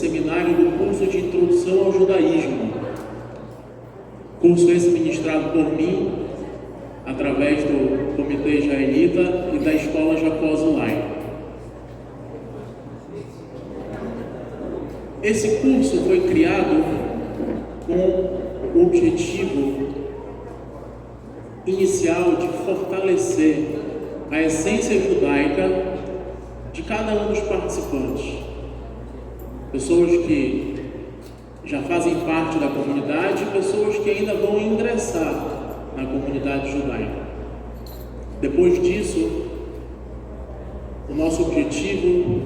seminário do curso de Introdução ao Judaísmo. Curso esse ministrado por mim, através do Comitê Israelita e da Escola Jacó Azulay. Esse curso foi criado com o objetivo inicial de fortalecer a essência judaica de cada um dos participantes. Pessoas que já fazem parte da comunidade e pessoas que ainda vão ingressar na comunidade judaica. Depois disso, o nosso objetivo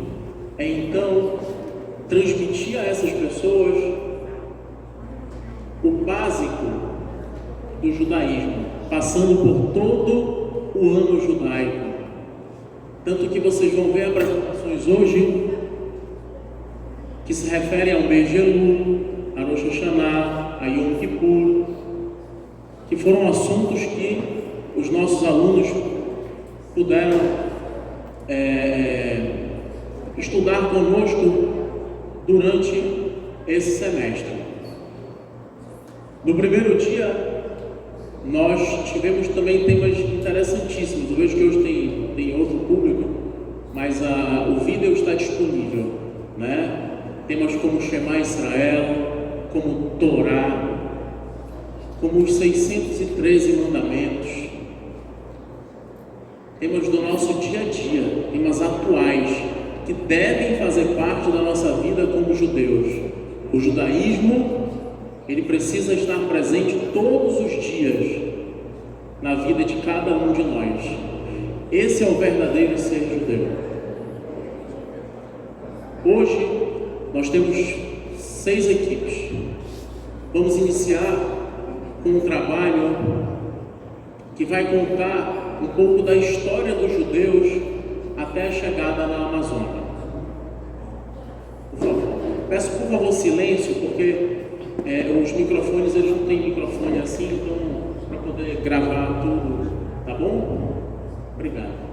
é então transmitir a essas pessoas o básico do judaísmo, passando por todo o ano judaico. Tanto que vocês vão ver apresentações hoje que se referem ao mês de Elul, a Rosh Hashanah, a Yom Kippur, que foram assuntos que os nossos alunos puderam estudar conosco durante esse semestre. No primeiro dia, nós tivemos também temas interessantíssimos. Eu vejo que hoje tem outro público, mas o vídeo está disponível, né? Temas como Shema Israel, como Torá, como os 613 mandamentos, temas do nosso dia a dia, temas atuais, que devem fazer parte da nossa vida como judeus. O judaísmo, ele precisa estar presente todos os dias na vida de cada um de nós. Esse é o verdadeiro ser judeu. Hoje, nós temos 6 equipes. Vamos iniciar com um trabalho que vai contar um pouco da história dos judeus até a chegada na Amazônia. Por favor. Peço por favor silêncio, porque os microfones, eles não têm microfone assim, então para poder gravar tudo, tá bom? Obrigado.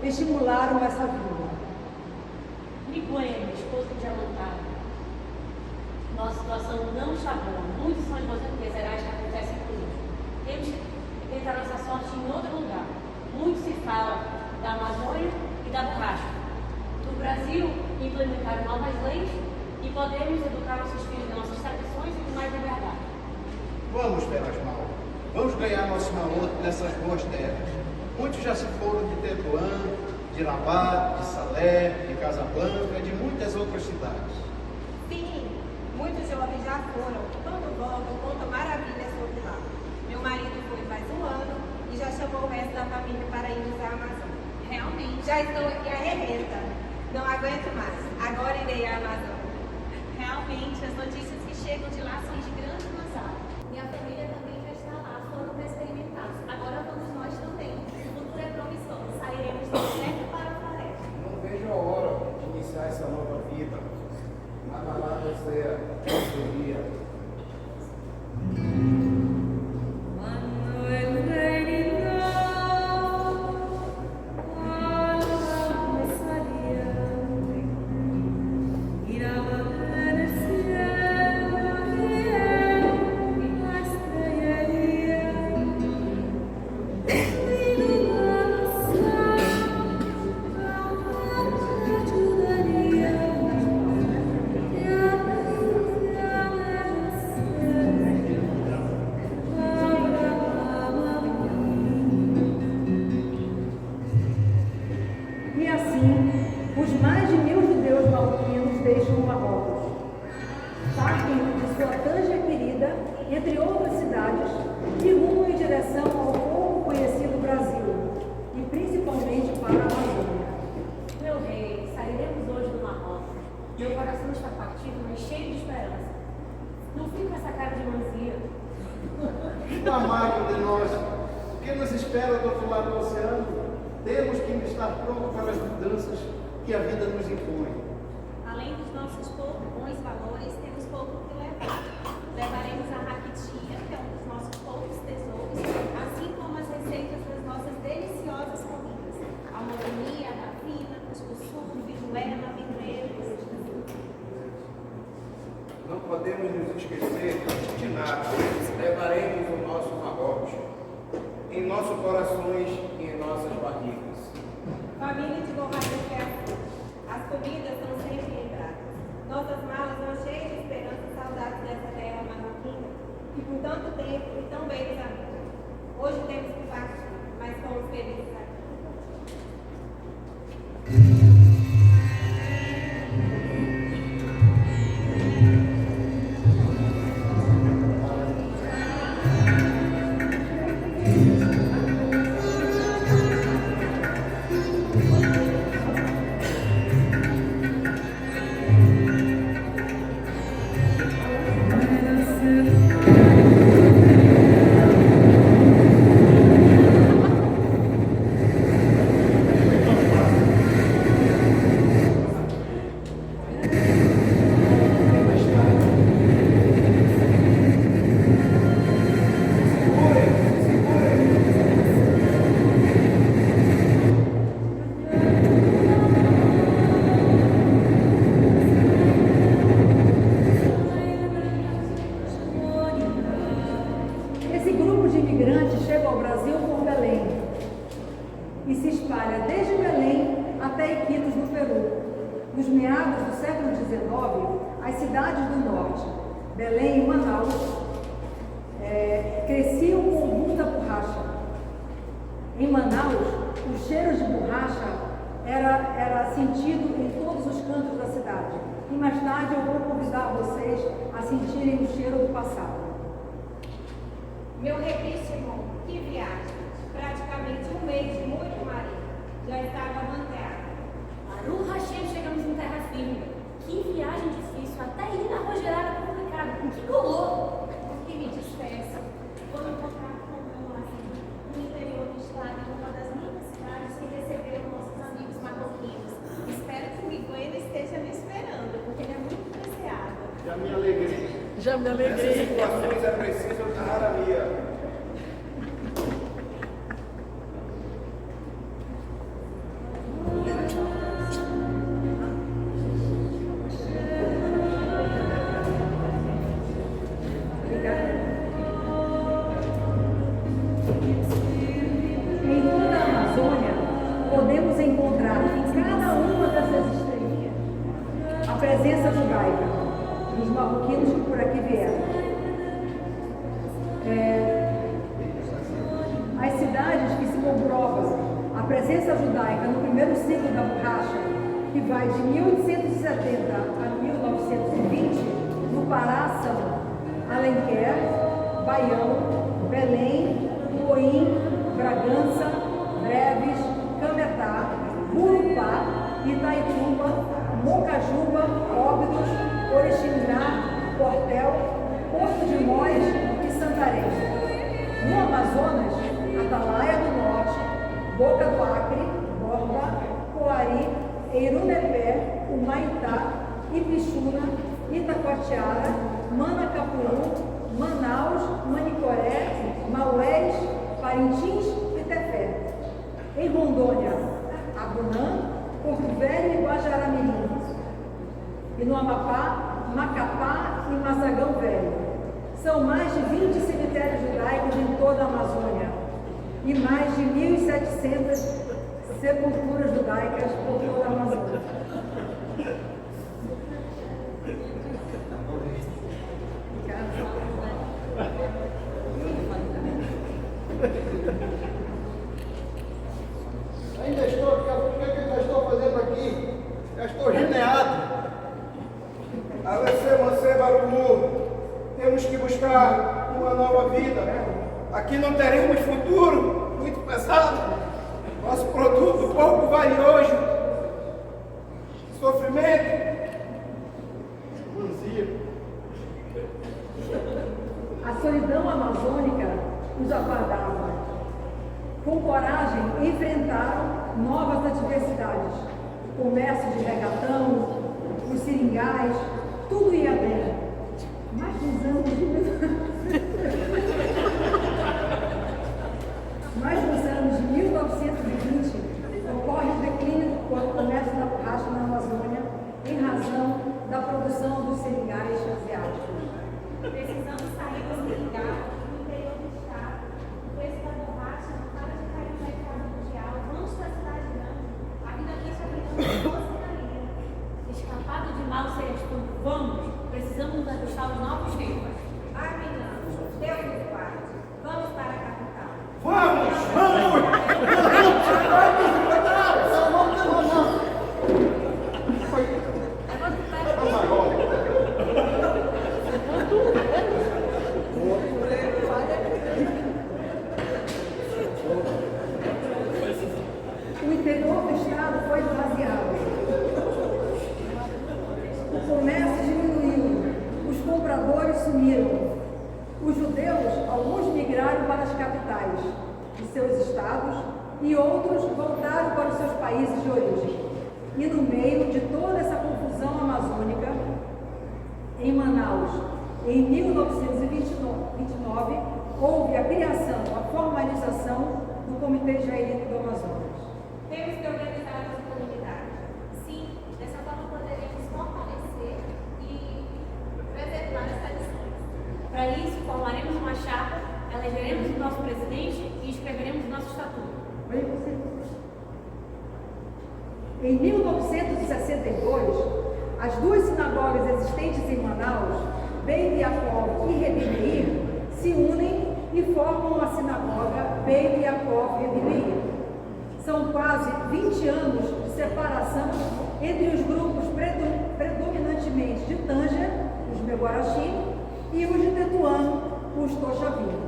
Estimularam essa vida. Miguel, esposa de Alantar, nossa situação não está boa. Muitos são as coisas miseráveis que acontecem conosco. Temos que tentar nossa sorte em outro lugar. Muito se fala da Amazônia e da borracha. No Brasil, implementaram novas leis e podemos educar nossos filhos das nossas tradições e com mais liberdade. Vamos, Perasmal. Vamos ganhar nosso valor nessas boas terras. Muitos já se foram de Tetuã, de Rabat, de Salé, de Casablanca, de muitas outras cidades. Sim, muitos jovens já foram. Quando voltam, contam maravilhas sobre lá. Meu marido foi faz um ano e já chamou o resto da família para irmos à Amazônia. Realmente. Já estou aqui arrebenta. Não aguento mais. Agora irei à Amazônia. Realmente, as notícias que chegam de lá são de grande pesar. Minha família também já está lá, foram para experimentar. Agora vamos nós também. O futuro é promissor. Sairemos do deserto para a floresta. Não vejo a hora de iniciar essa nova vida. Nada lá você seria. Ira assim, os mais de 1000 judeus marroquinos deixam o Marrocos. Partem de sua Tânger querida, entre outras cidades, e rumam em direção ao pouco conhecido Brasil, e principalmente para a Amazônia. Meu rei, sairemos hoje do Marrocos. Meu coração está partido, mas cheio de esperança. Não fique com essa cara de mansia. Amado de nós, o que nos espera do outro lado do oceano? Temos que estar prontos para as mudanças que a vida nos impõe. Além dos nossos bons valores, temos pouco que levar. Levaremos a raquitia, que é um dos nossos poucos tesouros, assim como as receitas das nossas deliciosas comidas. A morimia, a ravina, cuscuz, vijuela, vindeiros. Não podemos nos esquecer de nada. Levaremos o nosso Marrocos em nossos corações e em nossas barrigas. Família de borracha, as comidas são sempre lembradas. Nossas malas vão cheias de esperança e saudades dessa terra marroquina, que por tanto tempo e tão bem nos amou. Hoje temos que partir, mas fomos felizes aqui. Esse grupo de imigrantes chega ao Brasil por Belém e se espalha desde Belém até Iquitos, no Peru. Nos meados do século XIX, as cidades do norte, Belém e Manaus, cresciam com o boom da borracha. Em Manaus, o cheiro de borracha era sentido em todos os cantos da cidade. E mais tarde eu vou convidar vocês a sentirem o cheiro do passado. Meu requíssimo, que viagem! Praticamente um mês de muito marinho. Já estava manteado. Aru Hashem, chegamos em terra firme. Que viagem difícil, até ir na rogerada complicada. Que colou! O que me despeça? Vou encontrar com o meu marido no interior do estado, em uma das lindas cidades que receberam nossos amigos marroquinos. Espero que o Miguel esteja me esperando, porque ele é muito preciado. Já me alegrei. Nessas situações é preciso honrar a minha. Em toda a Amazônia, podemos encontrar em cada uma dessas estrelinhas a presença judaica dos marroquinos que por aqui vieram. As cidades que se comprova a presença judaica no primeiro ciclo da borracha, que vai de 1870 a 1920, no Pará são Alenquer, Baião, Belém, Moim, Bragança, Breves, Cametá, Urupá, Itaituba, Mocajuba, Óbidos, Oriximiná, Portel, Porto de Mós e Santarém. No Amazonas, Atalaia do Norte, Boca do Acre, Borba, Coari, Eirunepé, Humaitá, Ipixuna, Itacoatiara, Manacapuru, Manaus, Manicoré, Maués, Parintins e Tefé. Em Rondônia, Abunã, Porto Velho e Guajará-Mirim. E no Amapá, Macapá e Mazagão Velho. São mais de 20 cemitérios judaicos em toda a Amazônia e mais de 1.700 sepulturas judaicas por toda a Amazônia. Ainda estou fazendo buscar uma nova vida. Aqui não teremos futuro, muito pesado. Nosso produto pouco vale hoje. Sofrimento. A solidão amazônica os aguardava. Com coragem, enfrentaram novas adversidades. O comércio de regatão, os seringais, tudo ia bem. Mais nos anos de 1920, ocorre o declínio do comércio da borracha na Amazônia em razão da produção dos seringais asiáticos. Precisamos sair do seringal no interior do estado. O preço da borracha não para de cair no mercado mundial. Vamos para a cidade grande. A vida aqui está pegando doce na linha. Escapado de mal seres tudo. Vamos, precisamos nos ajustar aos novos tempos. Arminamos, Deus nos guarde. Vamos para a capital. Vamos! O interior do estado foi esvaziado. O comércio diminuiu. Os compradores sumiram. Os judeus, alguns migraram para as capitais de seus estados e outros voltaram para os seus países de origem. E no meio de toda essa confusão amazônica, em Manaus, em 1929, houve a criação, a formalização do Comitê Israelita do Amazonas. Temos que organizar a nossa comunidade. Sim, dessa forma poderemos fortalecer e preservar as tradições. Para isso, formaremos uma chapa, elegeremos o nosso presidente e escreveremos o nosso estatuto. Em 1962, as duas sinagogas existentes em Manaus, Beit Yaakov e Rebi Meir, se unem e formam a sinagoga Beit Yaakov Rebi Meir. São quase 20 anos de separação entre os grupos predominantemente de Tânger, os Meguaraxi, e os de Tetuano, os Toshavim.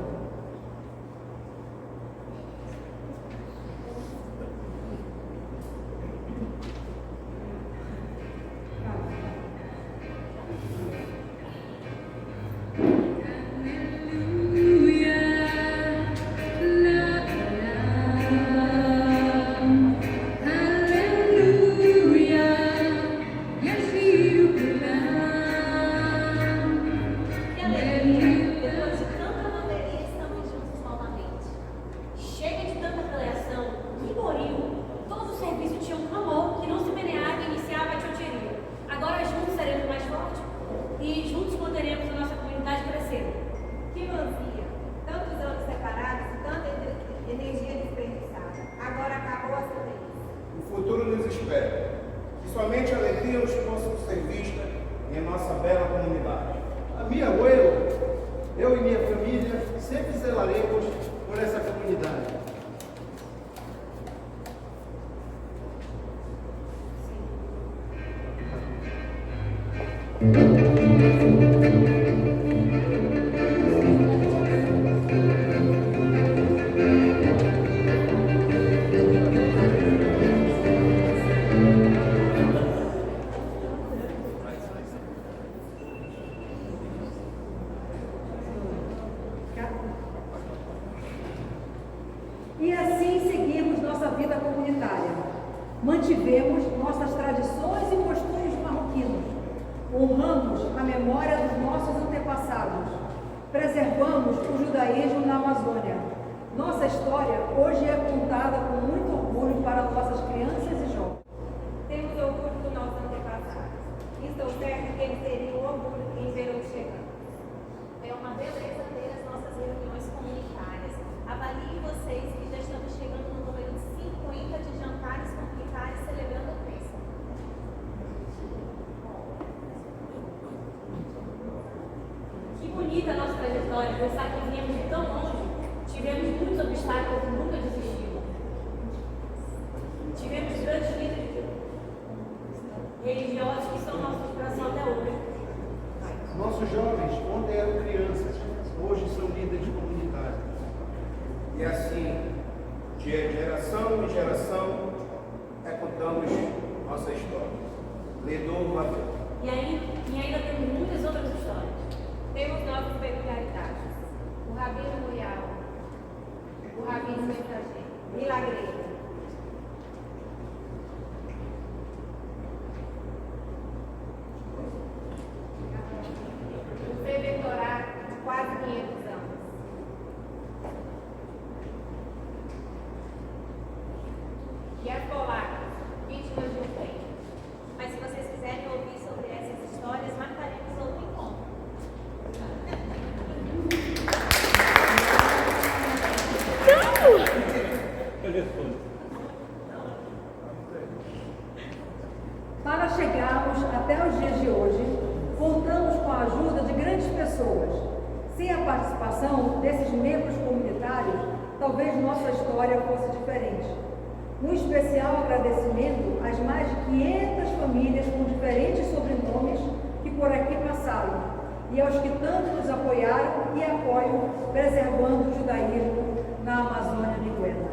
Depois de tanta loteria, estamos juntos novamente. Chega de tanta peleação, que boril! Todo o serviço tinha um clamor que não se meneava e iniciava a tioteria. Agora juntos seremos mais fortes e juntos poderemos a nossa comunidade crescer. Que vazia! Tantos anos separados e tanta energia desperdiçada. Agora acabou a sobrevivência. O futuro nos espera. E somente alegrias possam ser vistas em nossa bela comunidade. A minha abuela, eu e minha família sempre zelaremos por essa comunidade. E assim seguimos nossa vida comunitária. Mantivemos nossas tradições e costumes marroquinos. Honramos a memória dos nossos antepassados. Preservamos o judaísmo na Amazônia. Nossa história hoje é contada com muito orgulho para nossas crianças e jovens. Temos orgulho dos nossos antepassados. Estou certo que eles teriam orgulho em ver onde chegamos. É uma beleza ter as nossas reuniões comunitárias. Avaliem vocês que já estamos chegando no número de 50 de jantares comunitários celebrando a Pêssego. Que bonita a nossa trajetória, pensar que viemos de tão longe. Tivemos muitos obstáculos e nunca desistimos. Tivemos grandes líderes religiosos que são nosso coração até hoje. Nossos jovens, ontem eram crianças, De geração em geração, contamos nossa história. Ledor Matheus. E ainda temos muitas outras histórias. Temos nossas peculiaridades. O Rabino Muriel, o Rabino Mensageiro, Milagreiro. O Feber Torá, quase 500 anos. E as polacas, vítimas de um trem. Mas se vocês quiserem ouvir sobre essas histórias, marcaremos outro encontro. Para chegarmos até os dias de hoje, contamos com a ajuda de grandes pessoas. Sem a participação desses membros comunitários, talvez nossa história fosse diferente. Um especial agradecimento às mais de 500 famílias com diferentes sobrenomes que por aqui passaram e aos que tanto nos apoiaram e apoiam, preservando o judaísmo na Amazônia Miguena.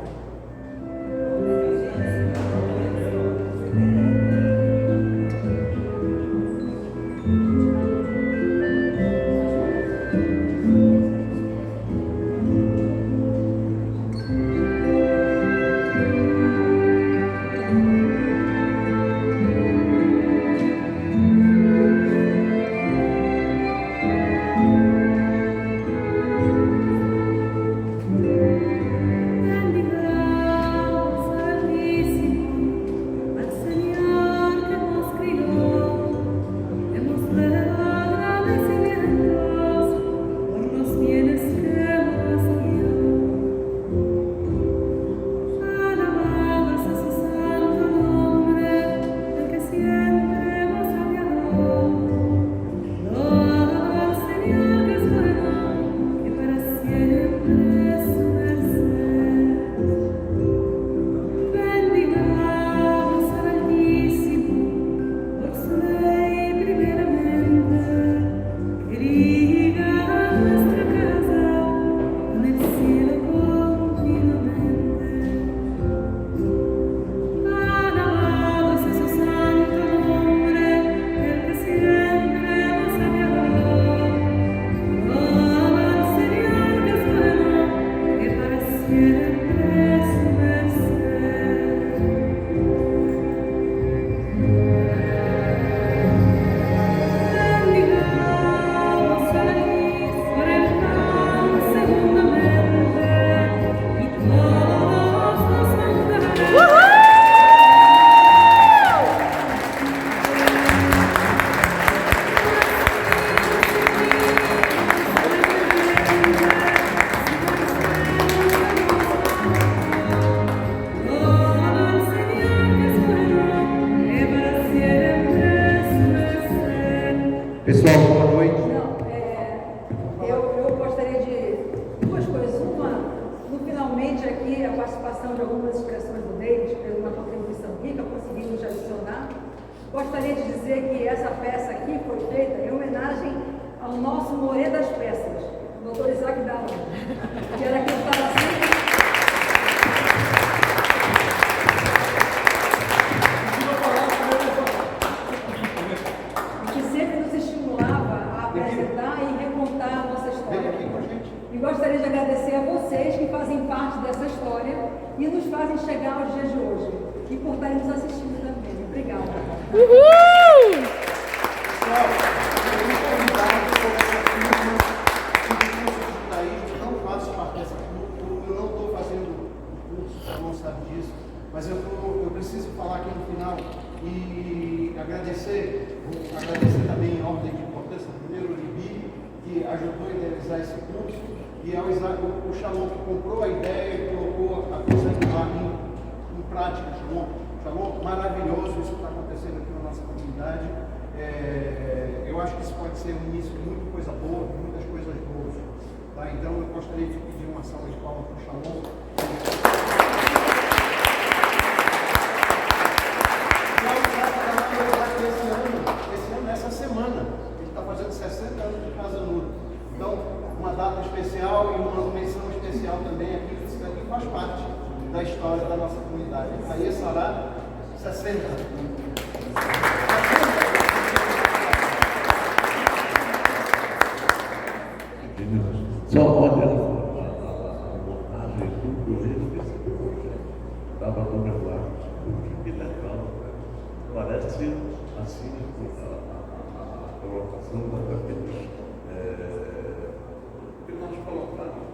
Pessoal, boa noite. Eu gostaria de duas coisas. Uma, no finalmente aqui, a participação de algumas expressões do David, fez uma contribuição rica, conseguimos adicionar. Gostaria de dizer que essa peça aqui foi feita em homenagem ao nosso Morê das Peças, o Dr. Isaac Dalman, que era quem estava sempre... E gostaria de agradecer a vocês que fazem parte dessa história e nos fazem chegar aos dias de hoje. E por estarem nos assistindo também. Obrigada. Uhul! Pessoal, eu não faço parte dessa curso, eu não estou fazendo o curso, você não sabe disso, mas eu preciso falar aqui no final e agradecer também em ordem de importância, primeiro o Libi, que ajudou a idealizar esse curso, e ao Isaac, o Shalom, que comprou a ideia e colocou a coisa em prática. Shalom, maravilhoso isso que está acontecendo aqui na nossa comunidade. Eu acho que isso pode ser um início de muita coisa boa, muitas coisas boas. Tá? Então eu gostaria de pedir uma salva de palmas para o Shalom. Essa semana, ele está fazendo 60 anos de Casa Nuda. Então, uma data especial e uma menção especial também aqui, que faz parte da história. Aí Sará, 60. Só olhando a montagem do que estava no meu lado, que legal. Parece assim a colocação daqueles que nós colocamos.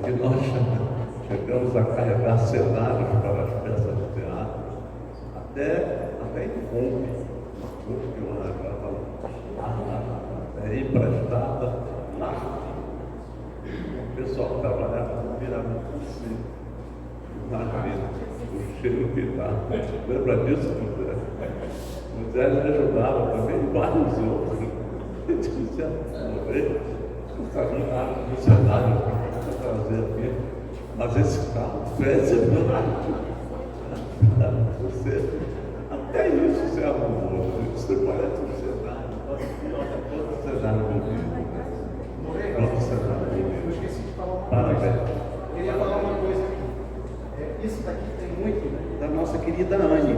Que nós chegamos a carregar cenários para as peças de teatro, até em Kombi, que eu arranjava emprestada lá. O pessoal que trabalhava no Piramide assim, imagina o cheiro que dá. Lembra disso, José? José me ajudava também, vários outros. Dizia, no cenário para trazer aqui, mas esse carro cresce você, até isso você arrumou, você parece um cenário, todo o cenário bonito, todo o cenário bonito. Eu esqueci de falar uma Parabéns. coisa. Eu queria falar uma coisa aqui. Isso daqui tem muito da nossa querida Anne,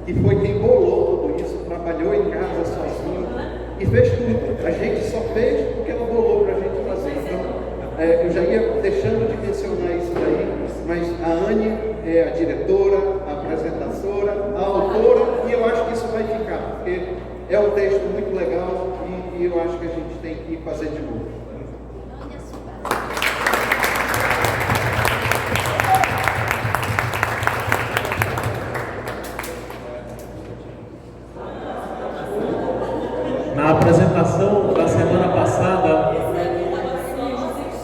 que foi quem bolou tudo isso, trabalhou em casa sozinho e fez tudo. A gente só fez porque ela bolou para a gente fazer. Então, eu já ia deixando de mencionar isso daí, mas a Anne é a diretora, a apresentadora, a autora, e eu acho que isso vai ficar, porque é um texto muito legal e eu acho que a gente tem que fazer de novo. Na apresentação da semana passada,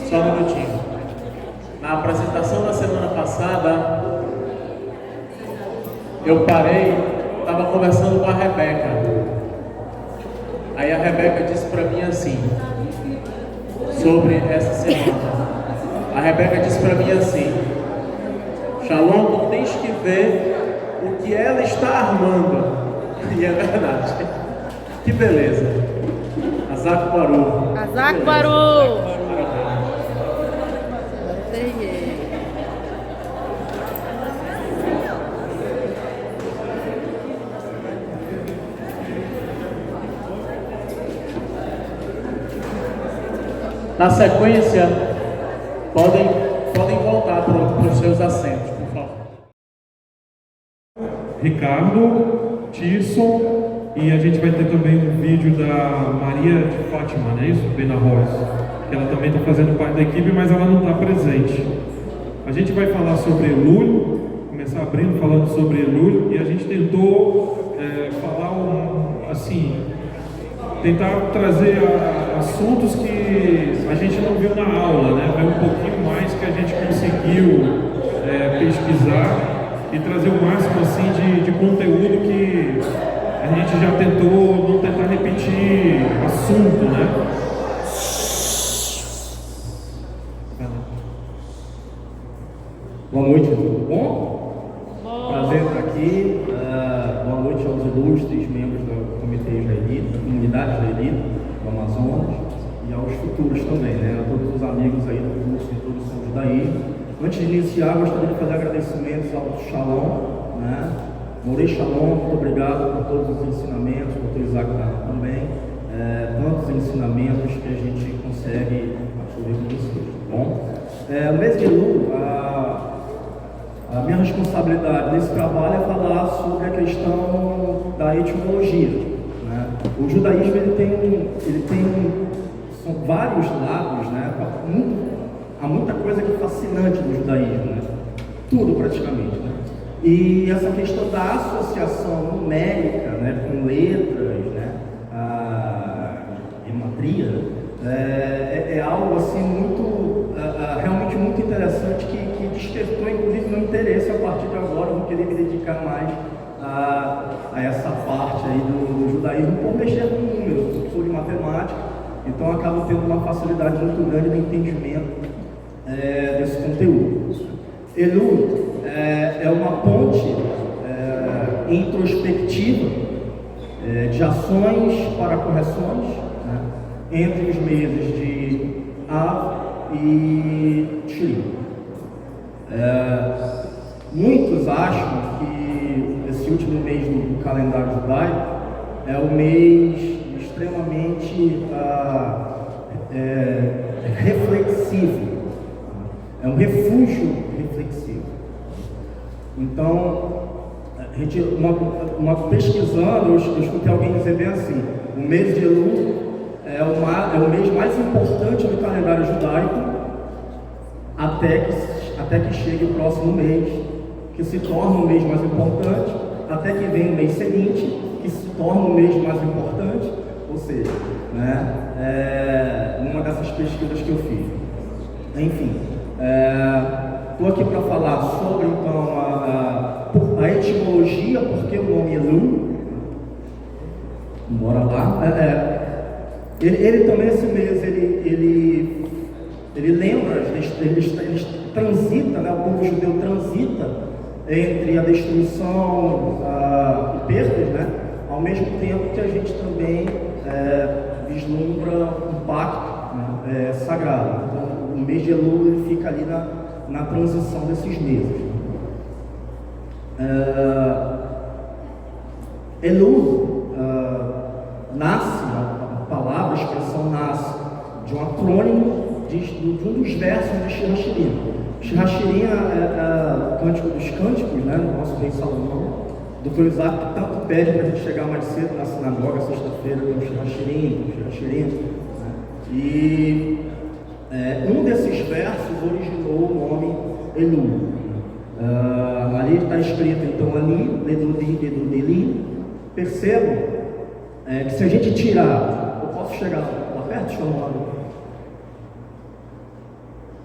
só um minutinho. Na apresentação da semana passada, eu parei, estava conversando com a Rebeca. Aí a Rebeca disse para mim assim, sobre essa semana. A Rebeca disse para mim assim: Shalom, tu tens que ver o que ela está armando. E é verdade. Que beleza. Azak Baru. Azak Baru. Na sequência, podem voltar para os seus assentos, por favor. Ricardo, Tirson, e a gente vai ter também um vídeo da Maria de Fátima, não é isso? Benarroz, que ela também está fazendo parte da equipe, mas ela não está presente. A gente vai falar sobre Elul, começar abrindo falando sobre Elul, e a gente tentou falar tentar trazer assuntos que a gente não viu na aula, né? Ver um pouquinho mais que a gente conseguiu pesquisar e trazer o máximo assim de conteúdo que a gente já tentou não tentar repetir assunto, né? Boa noite, tudo bom? Prazer estar aqui. Boa noite aos ilustres membros do Comitê Israelita, da comunidade israelita do Amazonas e aos futuros também, né? A todos os amigos aí do curso de Introdução ao Judaísmo. Antes de iniciar, gostaria de fazer agradecimentos ao Shalom, né? Morei Shalom, muito obrigado por todos os ensinamentos, por ter Isaac também. Tantos ensinamentos que a gente consegue absorver com vocês, tá bom? No mês de Elul, a minha responsabilidade nesse trabalho é falar sobre a questão da etimologia, né? O judaísmo são vários lados, né? Há muita coisa que é fascinante no judaísmo, né? Tudo praticamente, né? E essa questão da associação numérica, né, com letras, né, a gematria, é algo assim realmente muito interessante que despertou inclusive meu interesse. A partir de agora eu vou querer me dedicar mais a essa parte aí do judaísmo, por mexer com números. Eu sou de matemática, então eu acabo tendo uma facilidade muito grande no entendimento desse conteúdo. Elul é uma ponte introspectiva de ações para correções, né, entre os meses de Av e Tishri. Muitos acham que esse último mês do calendário judaico é o mês extremamente reflexivo, é um refúgio reflexivo. Então, pesquisando, eu escutei alguém dizer bem assim: o mês de Elul é o mês mais importante do calendário judaico até que chegue o próximo mês, que se torna o mês mais importante, até que vem o mês seguinte, que se torna o mês mais importante. Ou seja, né, uma dessas pesquisas que eu fiz. Enfim, estou aqui para falar sobre então a etimologia, porque o nome Elul. Bora lá. Ele também, esse mês, ele lembra, ele transita, né, o povo judeu transita entre a destruição e perdas, né, ao mesmo tempo que a gente também vislumbra um pacto, né, sagrado. Então, o mês de Elul ele fica ali na transição desses meses. Elul nasce, a palavra, a expressão nasce de um acrônimo de um dos versos de Shir HaShirim. Shir HaShirim é o Cântico dos Cânticos, né, do nosso rei Salomão, do que o Isaac tanto pede para a gente chegar mais cedo na sinagoga, sexta-feira, tem o Shir HaShirim, né? E um desses versos originou o nome Elul. Ali está escrito, então, ali, Ledudeli. Percebam que se a gente tirar, eu posso chegar lá perto, deixa eu falar.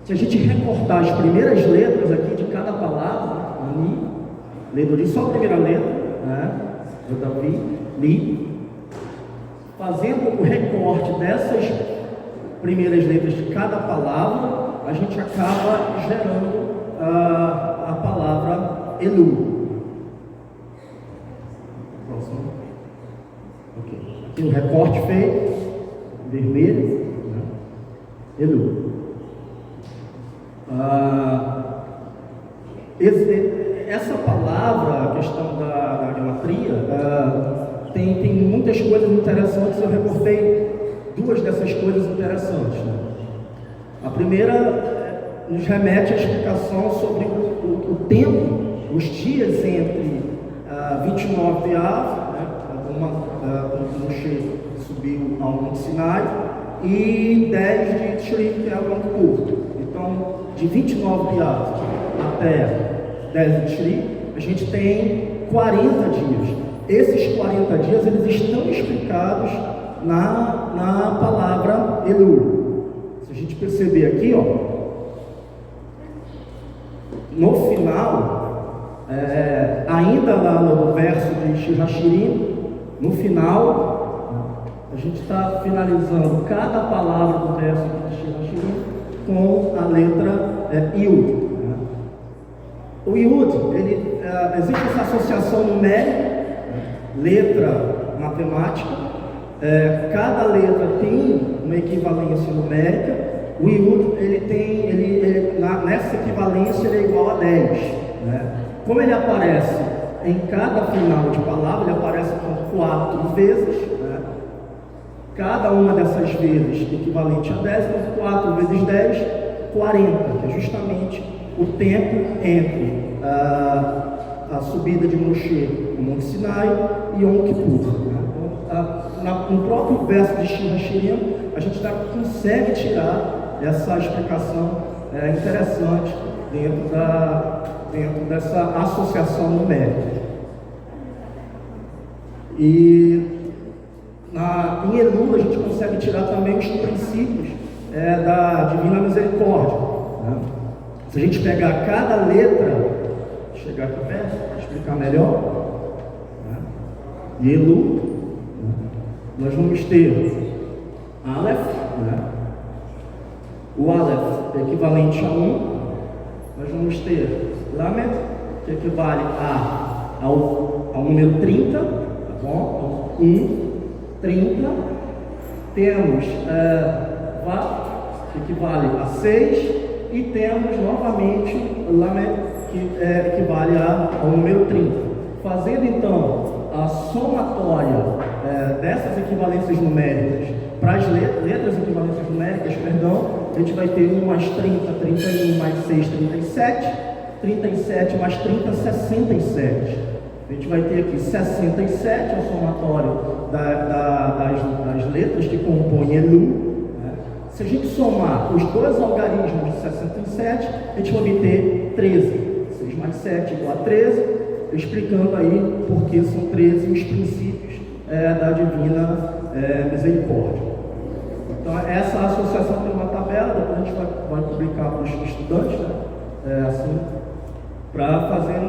Se a gente recortar as primeiras letras aqui de cada palavra, ali, Ledudeli, só a primeira letra, né? Davi, Li, fazendo o recorte dessas primeiras letras de cada palavra, a gente acaba gerando a palavra Elul. Próximo. Ok. Aqui o recorte feito, vermelho, né? Elul. Essa palavra, a questão da gematria, tem muitas coisas interessantes. Eu recortei duas dessas coisas interessantes, né? A primeira nos remete à explicação sobre o tempo, os dias entre 29 de Av, né, quando Moshe subiu ao Monte Sinai, e 10 de Tishri, que é o Yom Kippur. Então, de 29 de Av até 10 de Tishri, a gente tem 40 dias. Esses 40 dias, eles estão explicados na palavra Elul. Se a gente perceber aqui, ó, no final, ainda lá no verso de Shir HaShirim, no final, a gente está finalizando cada palavra do verso de Shir HaShirim com a letra Yud. O Yud, existe essa associação numérica, letra matemática, cada letra tem uma equivalência numérica. O Yud, nessa equivalência, ele é igual a 10. Né? Como ele aparece em cada final de palavra, ele aparece com 4 vezes. Né? Cada uma dessas vezes equivalente a 10, então 4 vezes 10, 40, que é justamente o tempo entre a subida de Moshe no Monte Sinai e Yom Kippur. Né? Então, no próprio verso de Shir HaShirim, a gente consegue tirar essa explicação interessante dentro dessa associação numérica. E em Elul a gente consegue tirar também os princípios da Divina Misericórdia. Né? Se a gente pegar cada letra, chegar aqui perto para explicar melhor, né? De Elul, nós vamos ter Aleph, né? O Aleph é equivalente a 1, nós vamos ter Lamed, que equivale ao número 30, tá bom? 30. Temos Vá, que equivale a 6, e temos novamente Lamed, que equivale ao número 30. Fazendo então a somatória dessas equivalências numéricas para as letras equivalências numéricas, a gente vai ter 1 mais 30, 31 mais 6, 37, 37 mais 30, 67. A gente vai ter aqui 67, a somatória das letras que compõem Elu. Se a gente somar os dois algarismos de 67, a gente vai obter 13. 6 mais 7 igual a 13, explicando aí porque são 13 os princípios da Divina Misericórdia. Então, essa associação tem uma tabela, depois a gente vai publicar para os estudantes, assim, para fazer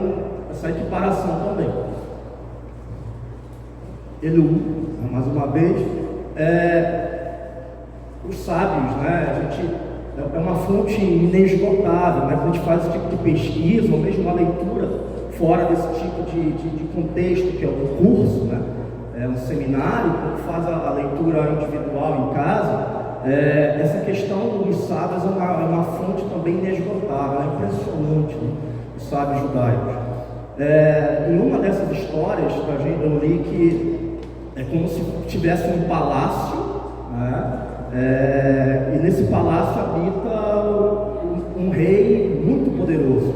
essa equiparação também. Elu, mais uma vez, os sábios, a gente é uma fonte inesgotável, quando a gente faz esse tipo de pesquisa, ou mesmo uma leitura fora desse tipo de contexto, que é o curso, um seminário, quando faz a leitura individual em casa, essa questão dos sábios é uma fonte também inesgotável, é impressionante, os sábios judaicos. Em uma dessas histórias, eu li que é como se tivesse um palácio, e nesse palácio habita um rei muito poderoso.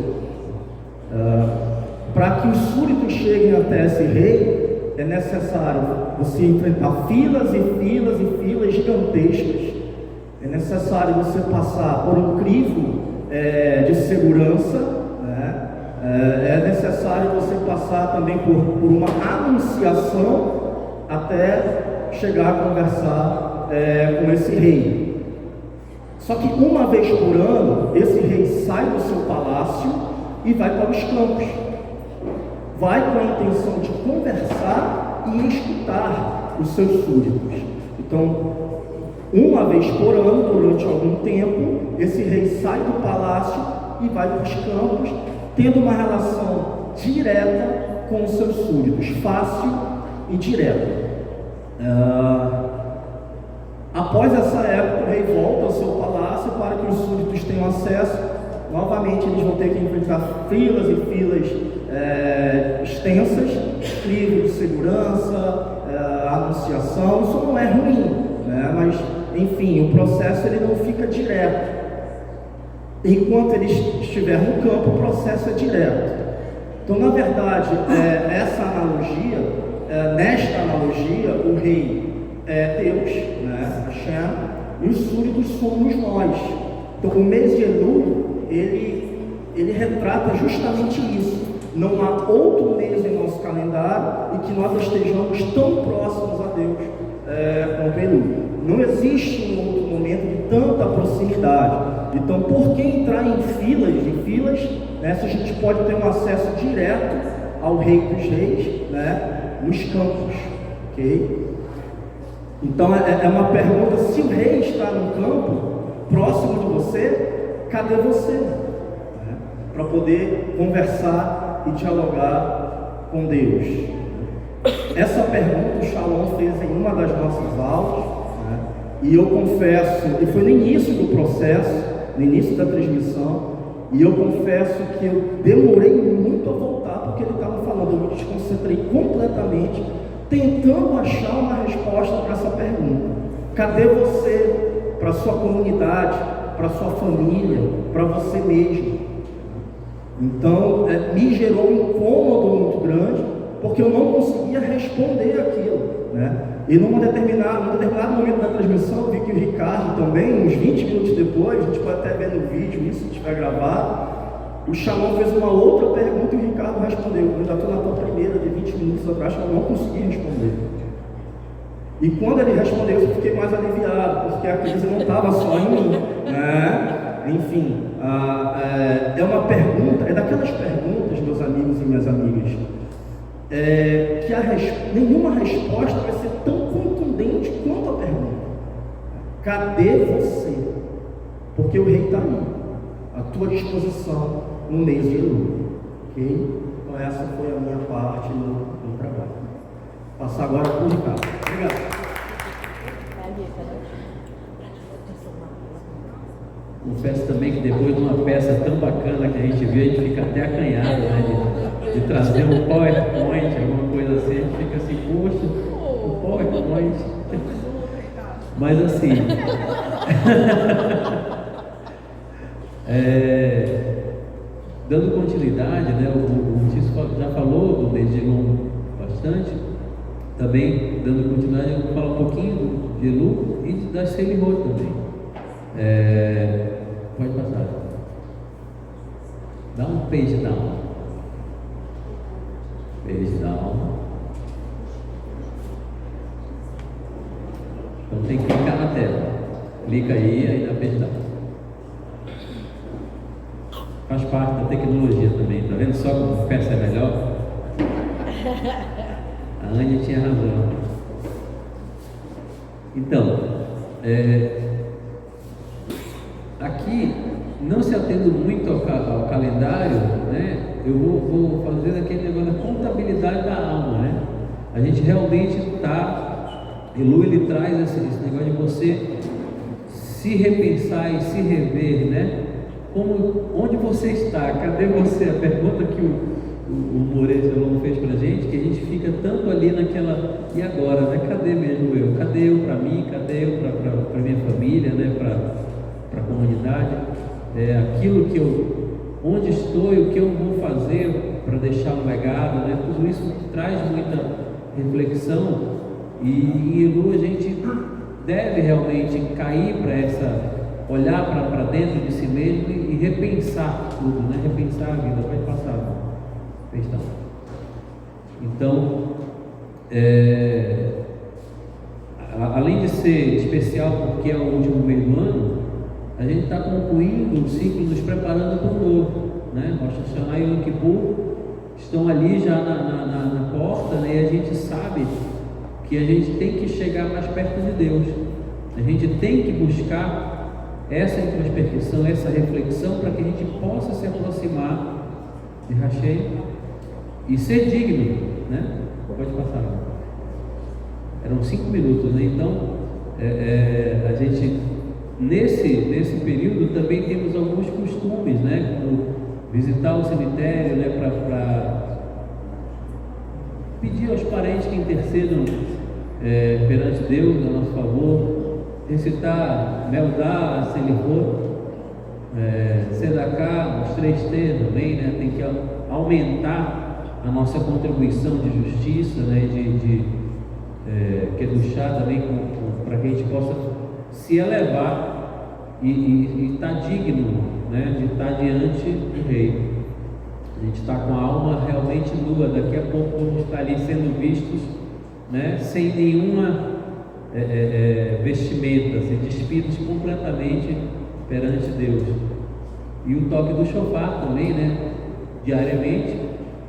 Para que os súditos cheguem até esse rei, é necessário você enfrentar filas e filas e filas gigantescas. É necessário você passar por um crivo de segurança, é necessário você passar também por uma anunciação até chegar a conversar com esse rei. Só que uma vez por ano, esse rei sai do seu palácio e vai para os campos. Vai com a intenção de conversar e escutar os seus súditos. Então, uma vez por ano, durante algum tempo, esse rei sai do palácio e vai para os campos, tendo uma relação direta com os seus súditos, fácil e direta. Após essa época, o rei volta ao seu palácio para que os súditos tenham acesso. Novamente, eles vão ter que enfrentar filas e filas extensas, crivo de segurança, anunciação. Isso não é ruim, mas, enfim, o processo ele não fica direto. Enquanto ele estiver no campo, o processo é direto. Então, na verdade, essa analogia, nesta analogia, o rei é Deus, Hashem, e os súditos somos nós. Então, o mês de Elu, ele retrata justamente isso. Não há outro mês em nosso calendário e que nós estejamos tão próximos a Deus quanto Elu. Não existe um outro momento de tanta proximidade. Então, por que entrar em filas e filas, se a gente pode ter um acesso direto ao Rei dos Reis, nos campos, ok? Então, é uma pergunta: se o rei está no campo, próximo de você, cadê você? Para poder conversar e dialogar com Deus. Essa pergunta o Shalom fez em uma das nossas aulas, e eu confesso, e foi no início do processo, no início da transmissão, e eu confesso que eu demorei muito a voltar, porque ele estava falando, eu me desconcentrei completamente, tentando achar uma resposta para essa pergunta. Cadê você? Para a sua comunidade, para a sua família, para você mesmo. Então, me gerou um incômodo muito grande, porque eu não conseguia responder aquilo, E num determinado momento da transmissão, eu vi que o Ricardo também, uns 20 minutos depois, a gente pode até ver no vídeo isso, se estiver gravado, o Shalom fez uma outra pergunta e o Ricardo respondeu. Eu ainda estou na tua primeira de 20 minutos atrás, que eu não consegui responder. E quando ele respondeu, eu fiquei mais aliviado, porque a crise não estava só em mim, Enfim, é uma pergunta, é daquelas perguntas, meus amigos e minhas amigas, que nenhuma resposta vai ser tão contundente quanto a pergunta. Cadê você? Porque o rei está aí, à tua disposição no mês de Elu, ok? Então essa foi a minha parte no trabalho. passar agora para o Ricardo. Obrigado. Confesso também que depois de uma peça tão bacana que a gente viu, a gente fica até acanhado, né, de trazer um PowerPoint, alguma coisa assim, a gente fica assim, poxa, um PowerPoint. Mas assim, dando continuidade, né, o Tício já falou do Edilon bastante, também dando continuidade, eu vou falar um pouquinho de Elu e da Celihô também. Pode passar. Dá um page down. Page down. Então tem que clicar na tela. Clica aí dá page down. Faz parte da tecnologia também, tá vendo só como peça é melhor? A Ania tinha razão. Então, aqui, não se atendo muito ao calendário, né? Eu vou fazer aquele negócio da contabilidade da alma, né? A gente realmente está, Elu, ele traz esse negócio de você se repensar e se rever, né? Onde você está? Cadê você? A pergunta que o Moreira fez pra gente, que a gente fica tanto ali naquela, e agora, né? Cadê mesmo eu? Cadê eu para mim? Cadê eu para minha família, né? Para a comunidade, aquilo que onde estou e o que eu vou fazer para deixar um legado, né? Tudo isso traz muita reflexão e em Elu a gente deve realmente cair para olhar para dentro de si mesmo e repensar tudo, né? Repensar a vida. Pode passar, questão. Então, além de ser especial porque é o último mês do ano, a gente está concluindo o ciclo, nos preparando para o novo, né? Rosh Hashanah e Yom Kippur estão ali já na porta, né? E a gente sabe que a gente tem que chegar mais perto de Deus. A gente tem que buscar essa introspecção, essa reflexão, para que a gente possa se aproximar de Hashem e ser digno, né? Pode passar. Eram 5 minutos, né? Então, a gente nesse período também temos alguns costumes, né? Como visitar o cemitério, né? Para pedir aos parentes que intercedam perante Deus a nosso favor, recitar Meldá, Celihô, Sedaká, os 3 T também, né? Tem que aumentar a nossa contribuição de justiça, né? Que é do chá também, para que a gente possa se elevar e estar digno, né? De estar diante do Rei. A gente está com a alma realmente nua, daqui a pouco vamos estar ali sendo vistos, né? Sem nenhuma vestimenta, assim, despidos completamente perante Deus. E o toque do shofar também, né? Diariamente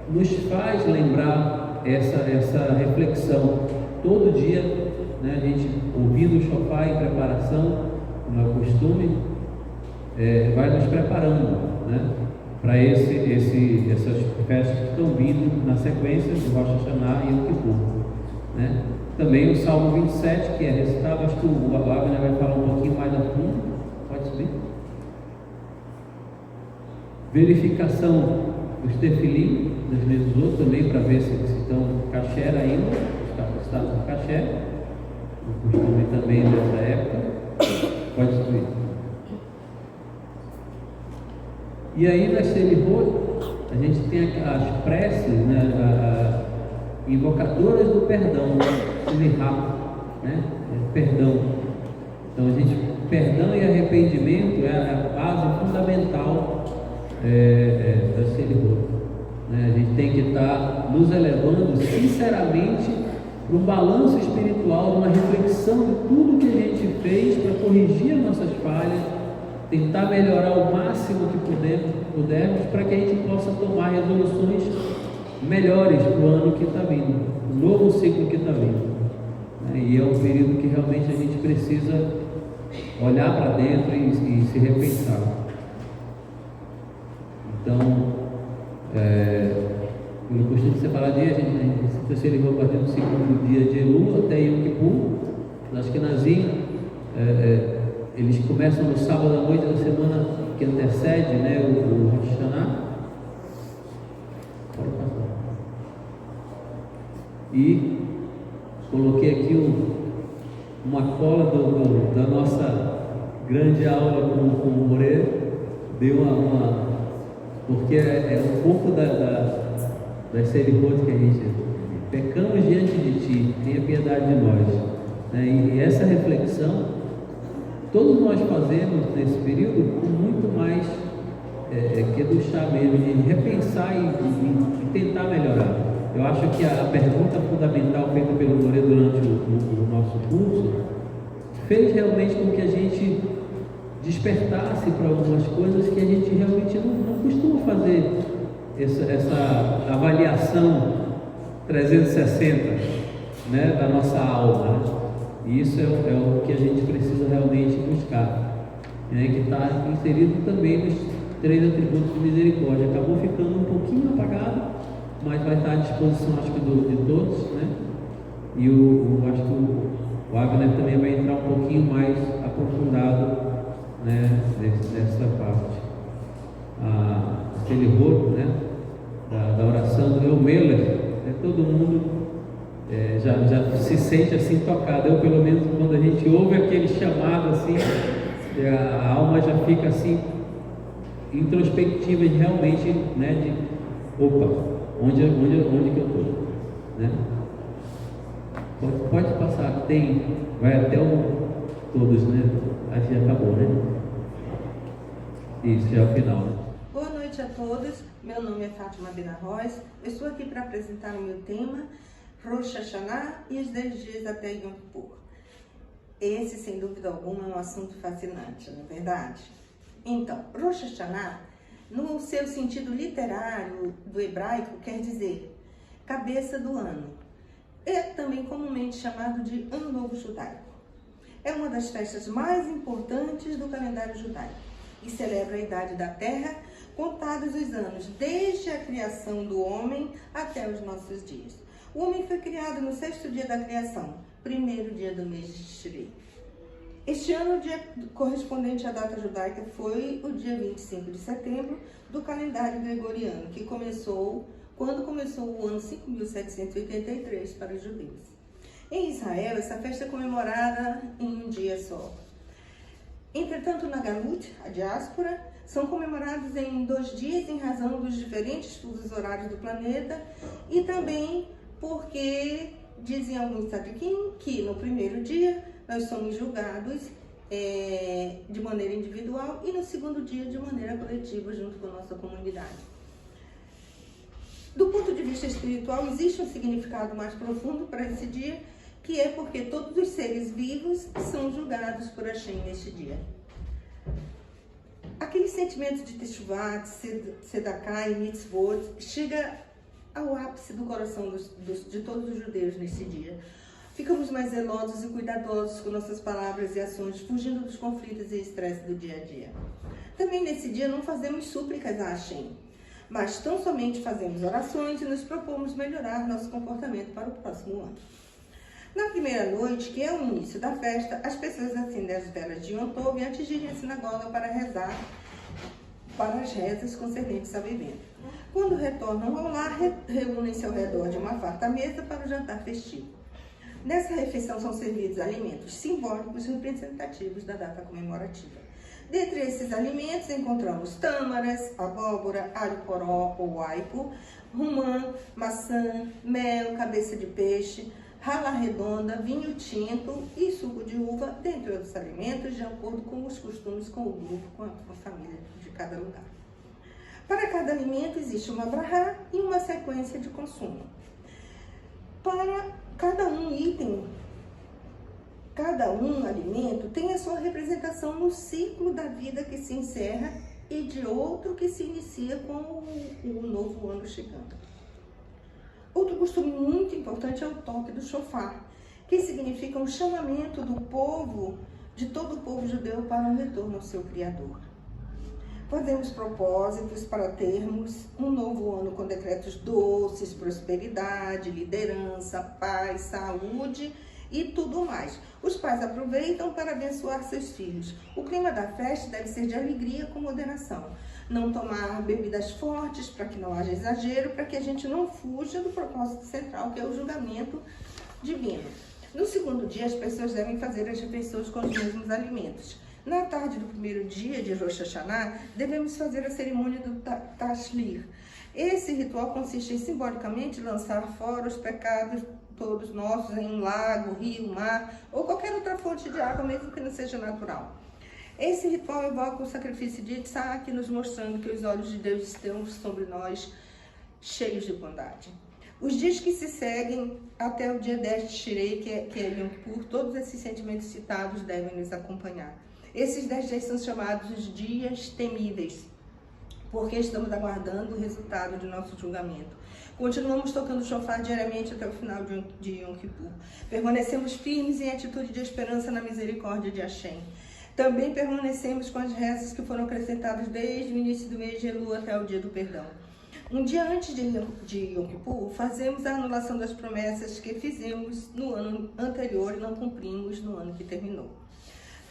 nos faz lembrar essa reflexão. Todo dia, né, a gente ouvindo o shofar em preparação, como é o costume, vai nos preparando, né, para essas festas que estão vindo na sequência de Rosh Hashanah e Yom Kippur, né? Também o Salmo 27, que é recitado, acho que o Abner vai falar um pouquinho mais a fundo. Pode subir. Verificação dos tefilim, das mezuzot também, para ver se estão kasher ainda, está no kasher, o costume também dessa época. Pode subir. E aí na Celihô, a gente tem as preces, né, invocadoras do perdão, né? Perdão. Então perdão e arrependimento é a base fundamental da Celihô, né? A gente tem que estar nos elevando sinceramente para um balanço espiritual, uma reflexão de tudo que a gente fez para corrigir as nossas falhas, tentar melhorar o máximo que pudermos para que a gente possa tomar resoluções melhores para o ano que está vindo, o novo ciclo que está vindo. E é um período que realmente a gente precisa olhar para dentro e se repensar. Então, pelo costume separadinho, a gente se ligou a partir do segundo dia de Elul até Yom Kippur. Acho que eles começam no sábado à noite da semana que antecede, né, o Rosh Hashanah. Pode passar. E coloquei aqui uma cola da nossa grande aula com o Moreira. Deu porque é um pouco das cerimônias que a gente pecamos diante de Ti, tenha piedade de nós, né? E essa reflexão todos nós fazemos nesse período com muito mais que do chá mesmo, de repensar e tentar melhorar. Eu acho que a pergunta fundamental feita pelo Moreira durante o nosso curso fez realmente com que a gente despertasse para algumas coisas que a gente realmente não costuma fazer essa avaliação 360, né, da nossa alma, né? E isso é o que a gente precisa realmente buscar, né, que está inserido também nos 3 atributos de misericórdia. Acabou ficando um pouquinho apagado, mas vai estar à disposição, acho que, de todos, né? E acho que o Abner também vai entrar um pouquinho mais aprofundado, né, nessa parte. Aquele rolo, né, da oração do Eumeler, todo mundo já se sente assim tocado. Eu, pelo menos, quando a gente ouve aquele chamado assim, a alma já fica assim introspectiva, realmente, né, de opa, onde que eu estou, né? Pode passar, vai até todos, né? Acho que já acabou, né? Isso, já é o final, né? Boa noite a todos, meu nome é Fátima Benarroz, eu estou aqui para apresentar o meu tema, Rosh Hashanah e os 10 dias até Yom Kippur. Esse, sem dúvida alguma, é um assunto fascinante, não é verdade? Então, Rosh Hashanah, no seu sentido literário do hebraico, quer dizer cabeça do ano. É também comumente chamado de Ano Novo Judaico. É uma das festas mais importantes do calendário judaico e celebra a idade da terra, contados os anos desde a criação do homem até os nossos dias. O homem foi criado no 6º dia da criação, 1º dia do mês de Tishrei. Este ano, o dia correspondente à data judaica foi o dia 25 de setembro do calendário gregoriano, que quando começou o ano 5783 para os judeus. Em Israel, essa festa é comemorada em um dia só. Entretanto, na Galut, a diáspora, são comemorados em 2 dias em razão dos diferentes fusos horários do planeta e também porque dizem alguns tzadikim que no primeiro dia nós somos julgados de maneira individual e no segundo dia de maneira coletiva junto com a nossa comunidade. Do ponto de vista espiritual, existe um significado mais profundo para esse dia, que é porque todos os seres vivos são julgados por Hashem neste dia. Aquele sentimento de Teshuvah, Tzedakah e Mitzvot chega ao ápice do coração de todos os judeus nesse dia. Ficamos mais zelosos e cuidadosos com nossas palavras e ações, fugindo dos conflitos e estresse do dia a dia. Também nesse dia não fazemos súplicas a Hashem, mas tão somente fazemos orações e nos propomos melhorar nosso comportamento para o próximo ano. Na primeira noite, que é o início da festa, as pessoas acendem as velas de Yom Tov antes de ir à sinagoga para rezar para as rezas concernentes ao evento. Quando retornam ao lar, reúnem-se ao redor de uma farta mesa para o jantar festivo. Nessa refeição são servidos alimentos simbólicos e representativos da data comemorativa. Dentre esses alimentos encontramos tâmaras, abóbora, alho poró ou aipo, romã, maçã, mel, cabeça de peixe, rala redonda, vinho tinto e suco de uva, dentre outros alimentos, de acordo com os costumes com o grupo, com a família de cada lugar. Para cada alimento existe uma brahá e uma sequência de consumo. Para cada um alimento tem a sua representação no ciclo da vida que se encerra e de outro que se inicia com o novo ano chegando. Outro costume muito importante é o toque do shofar, que significa um chamamento de todo o povo judeu para um retorno ao seu Criador. Fazemos propósitos para termos um novo ano com decretos doces, prosperidade, liderança, paz, saúde e tudo mais. Os pais aproveitam para abençoar seus filhos. O clima da festa deve ser de alegria com moderação. Não tomar bebidas fortes para que não haja exagero, para que a gente não fuja do propósito central, que é o julgamento divino. No segundo dia, as pessoas devem fazer as refeições com os mesmos alimentos. Na tarde do primeiro dia de Rosh Hashanah, devemos fazer a cerimônia do Tashlir. Esse ritual consiste em simbolicamente lançar fora os pecados todos nossos em um lago, rio, mar ou qualquer outra fonte de água, mesmo que não seja natural. Esse ritual evoca o sacrifício de Isaac, nos mostrando que os olhos de Deus estão sobre nós, cheios de bondade. Os dias que se seguem até o dia 10 de Tishrei, que é Yom Kippur, todos esses sentimentos citados devem nos acompanhar. Esses 10 dias são chamados os dias temíveis, porque estamos aguardando o resultado de nosso julgamento. Continuamos tocando shofar diariamente até o final de Yom Kippur. Permanecemos firmes em atitude de esperança na misericórdia de Hashem. Também permanecemos com as rezas que foram acrescentadas desde o início do mês de Elul até o dia do perdão. Um dia antes de Yom Kippur, fazemos a anulação das promessas que fizemos no ano anterior e não cumprimos no ano que terminou.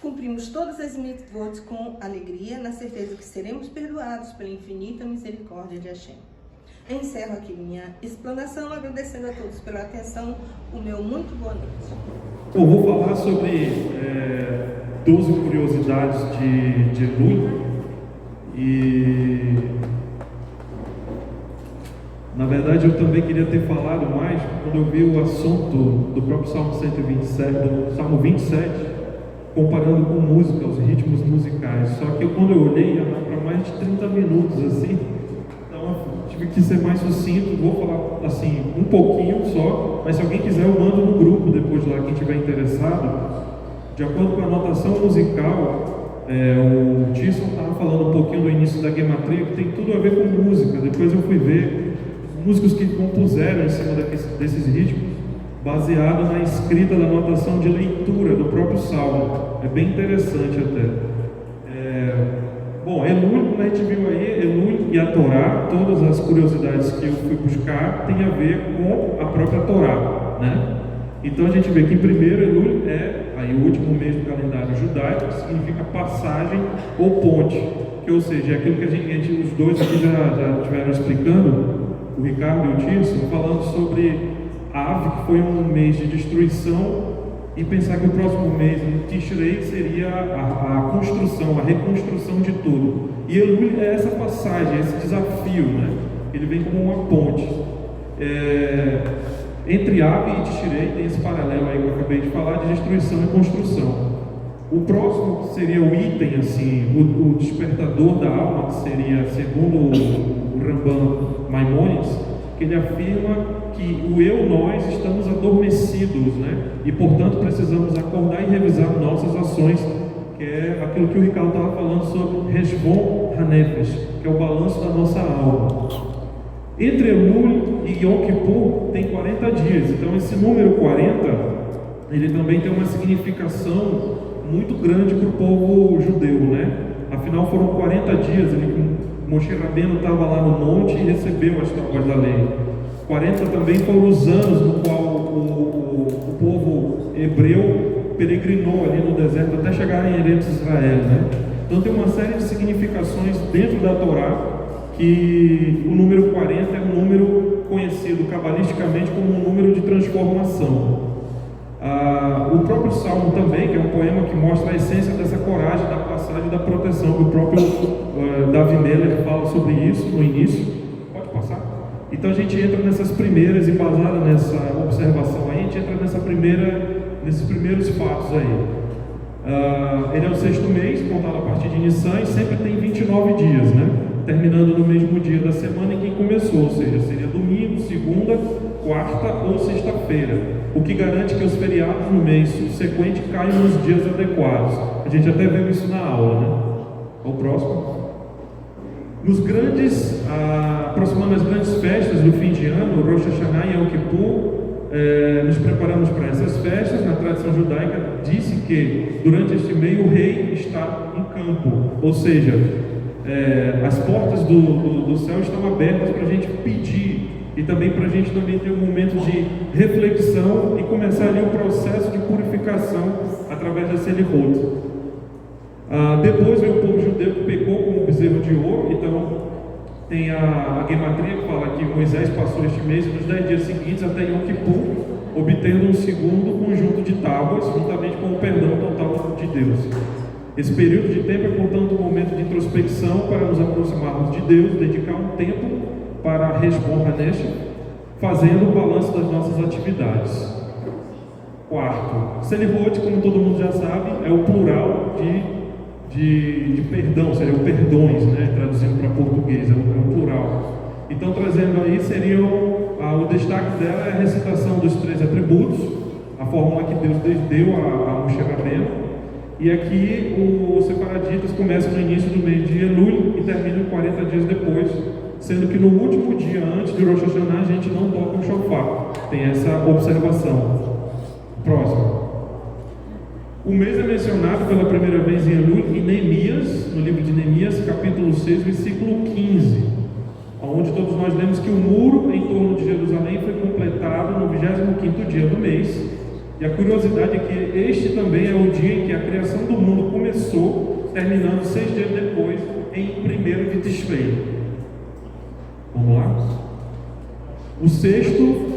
Cumprimos todas as mitzvot com alegria, na certeza que seremos perdoados pela infinita misericórdia de Hashem. Encerro aqui minha explanação, agradecendo a todos pela atenção. O meu muito boa noite. Eu vou falar sobre 12 curiosidades de Elul. E na verdade eu também queria ter falado mais quando eu vi o assunto do próprio Salmo 127, do Salmo 27, comparando com música, os ritmos musicais. Só que quando eu olhei, ia dar para mais de 30 minutos, assim. Então, tive que ser mais sucinto. Vou falar, assim, um pouquinho só. Mas se alguém quiser, eu mando no grupo depois lá, quem estiver interessado. De acordo com a anotação musical, o Tisson estava falando um pouquinho do início da gematria, que tem tudo a ver com música. Depois eu fui ver músicos que compuseram em cima desses ritmos, baseado na escrita da anotação de leitura do próprio Salmo. É bem interessante até. Bom, Elul, como a gente viu aí, Elul e a Torá, todas as curiosidades que eu fui buscar tem a ver com a própria Torá, né? Então a gente vê que primeiro Elul é aí o último mês do calendário judaico, que significa passagem ou ponte, que ou seja, é aquilo que a gente os dois aqui já estiveram explicando, o Ricardo e o Tirso, falando sobre Av, que foi um mês de destruição, e pensar que o próximo mês, Tishrei, seria a construção, a reconstrução de tudo. E Elul é essa passagem, esse desafio, né? Ele vem como uma ponte. Entre Av e Tishrei tem esse paralelo aí que eu acabei de falar, de destruição e construção. O próximo seria o item, assim, o despertador da alma, que seria, segundo o Ramban Maimonides, que ele afirma que o eu, nós, estamos adormecidos, né? E, portanto, precisamos acordar e revisar nossas ações, que é aquilo que o Ricardo estava falando sobre Reshbon Hanefesh, que é o balanço da nossa alma. Entre Elul e Yom Kippur tem 40 dias, então esse número 40, ele também tem uma significação muito grande para o povo judeu, né? Afinal, foram 40 dias, Moshe Rabbeinu estava lá no monte e recebeu as tábuas da lei. 40 também foram os anos no qual o povo hebreu peregrinou ali no deserto até chegar em Eretz Israel, né? Então tem uma série de significações dentro da Torá, que o número 40 é um número conhecido cabalisticamente como um número de transformação. O próprio Salmo também, que é um poema que mostra a essência dessa coragem, da passagem, da proteção, que o próprio Davi Meller fala sobre isso no início. Pode passar? Então a gente entra nessas primeiras, e baseada nessa observação aí, a gente entra nesses primeiros fatos aí. Ele é o 6º mês, contado a partir de Nissan, e sempre tem 29 dias, né? Terminando no mesmo dia da semana em que começou, ou seja, seria domingo, segunda, quarta ou sexta-feira, o que garante que os feriados no mês subsequente caiam nos dias adequados. A gente até viu isso na aula, né? O próximo. Aproximando as grandes festas do fim de ano, Rosh Hashanah e Yom Kippur, nos preparamos para essas festas. Na tradição judaica, disse que durante este meio o rei está em campo, ou seja, as portas do céu estão abertas para a gente pedir e também para a gente também ter um momento de reflexão e começar ali um processo de purificação através da Selihot. Depois veio o povo judeu que pecou com o bezerro de ouro. Então tem a gematria que fala que Moisés passou este mês nos 10 dias seguintes até Yom Kippur, obtendo um segundo conjunto de tábuas, juntamente com o perdão total de Deus. Esse período de tempo é, portanto, um momento de introspecção para nos aproximarmos de Deus, dedicar um tempo para a Heshbon Hanesh, fazendo o balanço das nossas atividades. Quarto, Selihot, como todo mundo já sabe, é o plural de perdão, seria o perdões, né? Traduzindo para português, é o plural. Então, trazendo aí, o destaque dela é a recitação dos 3 atributos, a fórmula que Deus deu a Moshe Rabbeinu. E aqui os sefaraditas começam no início do mês de Elul e terminam 40 dias depois, sendo que no último dia antes de Rosh Hashanah a gente não toca o shofar. Tem essa observação. Próximo. O mês é mencionado pela primeira vez em Elul em Neemias, no livro de Neemias, capítulo 6, versículo 15, onde todos nós lemos que o muro em torno de Jerusalém foi completado no 25º dia do mês. E a curiosidade é que este também é o dia em que a criação do mundo começou, terminando 6 dias depois, em 1º de Tishrei. Vamos lá? O sexto,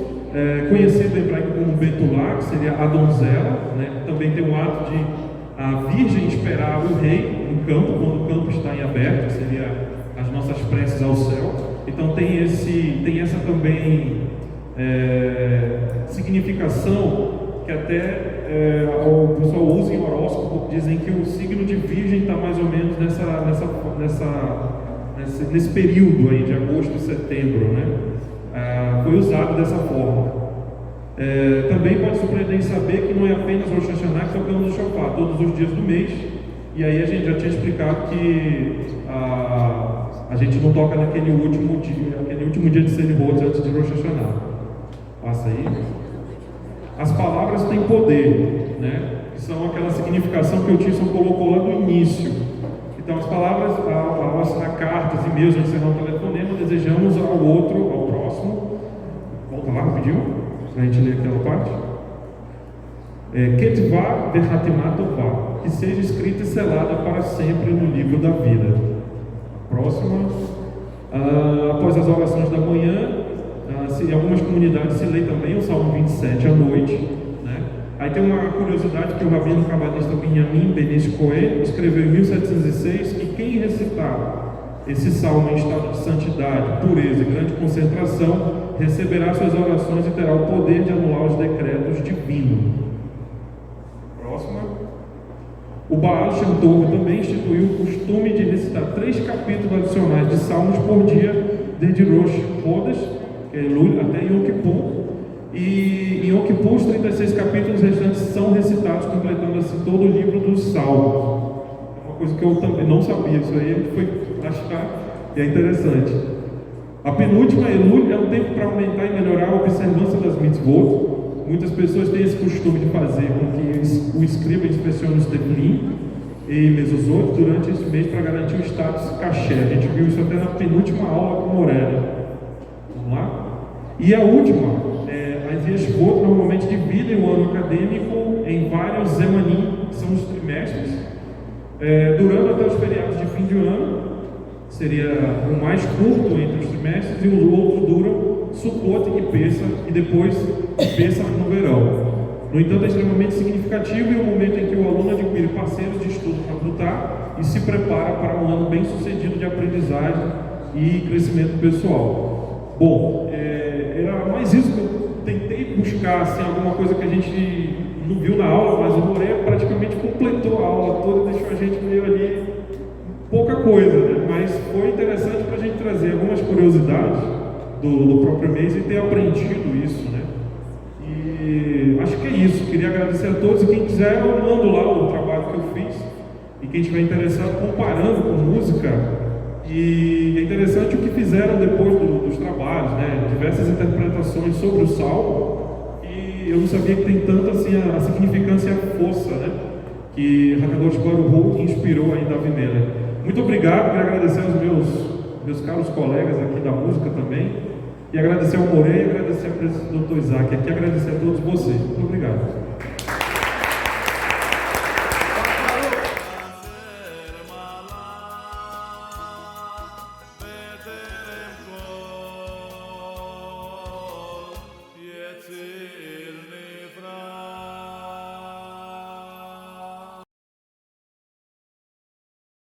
conhecido em hebraico como Betulá, que seria a donzela, né? Também tem um ato de a virgem esperar o rei no campo, quando o campo está em aberto, que seria as nossas preces ao céu. Então tem essa também significação que até o pessoal usa em horóscopo, dizem que o signo de virgem está mais ou menos nesse período aí de agosto e setembro, né? Foi usado dessa forma. Também pode surpreender em saber que não é apenas Rosh Hashanah que tocamos o shofar todos os dias do mês, e aí a gente já tinha explicado que a gente não toca naquele último dia de Selihot antes de Rosh Hashanah. Passa aí. As palavras têm poder, né? Que são aquela significação que o Tilson colocou lá no início. Então, as palavras, a cartas, e-mails, encerrar um telefonema, desejamos ao outro, ao próximo. Volta lá, rapidinho, para a gente ler aquela parte. Ketvá vechatimá tová, que seja escrita e selada para sempre no livro da vida. Próxima. Após as orações da manhã, em algumas comunidades se lê também o Salmo 27 à noite, né? Aí tem uma curiosidade que o rabino cabalista Binyamin Benes Cohen escreveu em 1706 que quem recitar esse salmo em estado de santidade, pureza e grande concentração receberá suas orações e terá o poder de anular os decretos divinos. Próxima. O Baal Shem Tov também instituiu o costume de recitar 3 capítulos adicionais de salmos por dia desde Rosh Chodesh, Elul, até Yom Kippur, e em Yom Kippur os 36 capítulos restantes são recitados, completando assim todo o livro dos Salmos. É uma coisa que eu também não sabia, isso aí a gente foi achar e é interessante. A penúltima, Elul, é um tempo para aumentar e melhorar a observância das mitzvot. Muitas pessoas têm esse costume de fazer com que o escriba inspecione os tefilin e mezuzot durante esse mês para garantir o status caché. A gente viu isso até na penúltima aula com o Morelli. Vamos lá? E a última, as Yeshivot normalmente dividem o ano acadêmico em vários zemanim, que são os trimestres, durando até os feriados de fim de ano, seria o mais curto entre os trimestres, e os outros duram Sukkot e Pesach, e depois Pesach no verão. No entanto, é extremamente significativo e o momento em que o aluno adquire parceiros de estudo para lutar e se prepara para um ano bem sucedido de aprendizagem e crescimento pessoal. Bom, era mais isso que eu tentei buscar, assim, alguma coisa que a gente não viu na aula, mas o Moré praticamente completou a aula toda, deixou a gente meio ali, pouca coisa, né? Mas foi interessante para a gente trazer algumas curiosidades do próprio mês e ter aprendido isso, né? E acho que é isso, queria agradecer a todos, e quem quiser eu mando lá o trabalho que eu fiz, e quem estiver interessado comparando com música. E é interessante o que fizeram depois dos trabalhos, né? Diversas interpretações sobre o Salmo, e eu não sabia que tem tanto assim a significância e a força, né? Que Hakadosh Baruch Hu inspirou aí Davi Melech. Muito obrigado, quero agradecer aos meus caros colegas aqui da música também, e agradecer ao Moreira e agradecer ao presidente Dr. Isaac aqui, agradecer a todos vocês. Muito obrigado.